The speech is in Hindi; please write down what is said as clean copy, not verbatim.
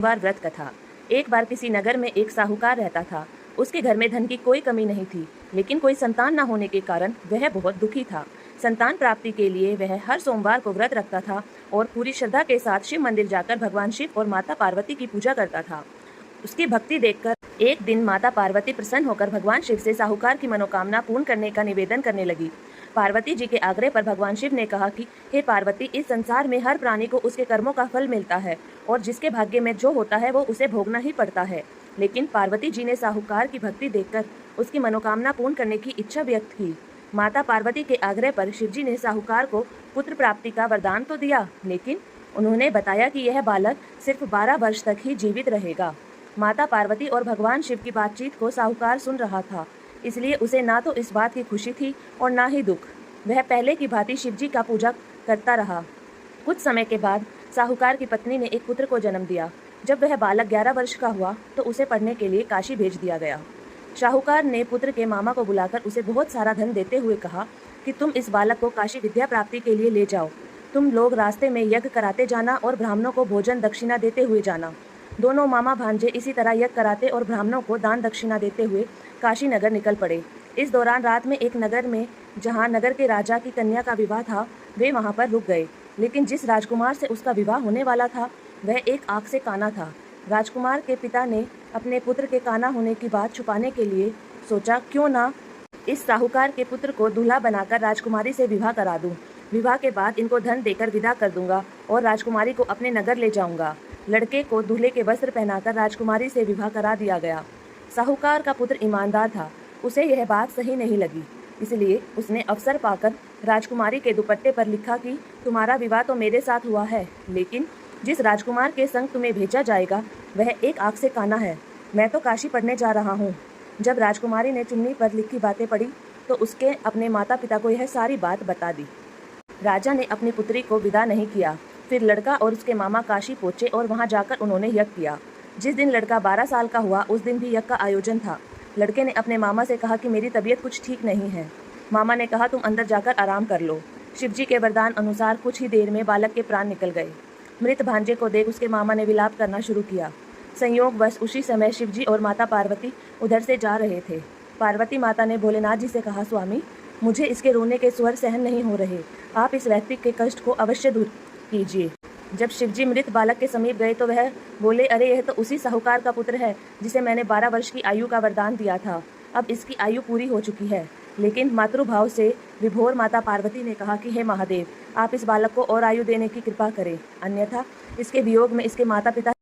बार व्रत कथा। एक बार किसी नगर में एक साहूकार रहता था। उसके घर में धन की कोई कमी नहीं थी, लेकिन कोई संतान न होने के कारण वह बहुत दुखी था। संतान प्राप्ति के लिए वह हर सोमवार को व्रत रखता था और पूरी श्रद्धा के साथ शिव मंदिर जाकर भगवान शिव और माता पार्वती की पूजा करता था। उसकी भक्ति देखकर एक दिन माता पार्वती प्रसन्न होकर भगवान शिव से साहूकार की मनोकामना पूर्ण करने का निवेदन करने लगी। पार्वती जी के आग्रह पर भगवान शिव ने कहा कि हे पार्वती, इस संसार में हर प्राणी को उसके कर्मों का फल मिलता है और जिसके भाग्य में जो होता है वो उसे भोगना ही पड़ता है। लेकिन पार्वती जी ने साहूकार की भक्ति देखकर उसकी मनोकामना पूर्ण करने की इच्छा व्यक्त की। माता पार्वती के आग्रह पर शिवजी ने साहूकार को पुत्र प्राप्ति का वरदान तो दिया, लेकिन उन्होंने बताया कि यह बालक सिर्फ 12 वर्ष तक ही जीवित रहेगा। माता पार्वती और भगवान शिव की बातचीत को साहूकार सुन रहा था, इसलिए उसे ना तो इस बात की खुशी थी और ना ही दुख। वह पहले की भांति शिवजी का पूजा करता रहा। कुछ समय के बाद साहूकार की पत्नी ने एक पुत्र को जन्म दिया। जब वह बालक 11 वर्ष का हुआ तो उसे पढ़ने के लिए काशी भेज दिया गया। साहूकार ने पुत्र के मामा को बुलाकर उसे बहुत सारा धन देते हुए कहा कि तुम इस बालक को काशी विद्या प्राप्ति के लिए ले जाओ। तुम लोग रास्ते में यज्ञ कराते जाना और ब्राह्मणों को भोजन दक्षिणा देते हुए जाना। दोनों मामा भांजे इसी तरह यज्ञ कराते और ब्राह्मणों को दान दक्षिणा देते हुए काशी नगर निकल पड़े। इस दौरान रात में एक नगर में जहां नगर के राजा की कन्या का विवाह था, वे वहां पर रुक गए। लेकिन जिस राजकुमार से उसका विवाह होने वाला था वह एक आंख से काना था। राजकुमार के पिता ने अपने पुत्र के काना होने की बात छुपाने के लिए सोचा, क्यों ना इस साहूकार के पुत्र को दूल्हा बनाकर राजकुमारी से विवाह करा दूं। विवाह के बाद इनको धन देकर विदा कर दूंगा और राजकुमारी को अपने नगर ले जाऊंगा। लड़के को दूल्हे के वस्त्र पहनाकर राजकुमारी से विवाह करा दिया गया। साहूकार का पुत्र ईमानदार था, उसे यह बात सही नहीं लगी, इसलिए उसने अवसर पाकर राजकुमारी के दुपट्टे पर लिखा कि तुम्हारा विवाह तो मेरे साथ हुआ है, लेकिन जिस राजकुमार के संग तुम्हें भेजा जाएगा वह एक आंख से काना है। मैं तो काशी पढ़ने जा रहा हूँ। जब राजकुमारी ने चुन्नी पर लिखी बातें पढ़ी तो उसके अपने माता पिता को यह सारी बात बता दी। राजा ने अपनी पुत्री को विदा नहीं किया। फिर लड़का और उसके मामा काशी पहुंचे और वहां जाकर उन्होंने यज्ञ किया। जिस दिन लड़का 12 साल का हुआ उस दिन भी यज्ञ का आयोजन था। लड़के ने अपने मामा से कहा कि मेरी तबीयत कुछ ठीक नहीं है। मामा ने कहा तुम अंदर जाकर आराम कर लो। शिवजी के वरदान अनुसार कुछ ही देर में बालक के प्राण निकल गए। मृत भांजे को देख उसके मामा ने विलाप करना शुरू किया। संयोगवश उसी समय शिवजी और माता पार्वती उधर से जा रहे थे। पार्वती माता ने भोलेनाथ जी से कहा, स्वामी, मुझे इसके रोने के स्वर सहन नहीं हो रहे, आप इस व्यक्ति के कष्ट को अवश्य दूर कीजिए। जब शिवजी मृत बालक के समीप गए तो वह बोले, अरे यह तो उसी साहूकार का पुत्र है जिसे मैंने 12 वर्ष की आयु का वरदान दिया था। अब इसकी आयु पूरी हो चुकी है। लेकिन मातृभाव से विभोर माता पार्वती ने कहा कि हे महादेव, आप इस बालक को और आयु देने की कृपा करें, अन्यथा इसके वियोग में इसके माता पिता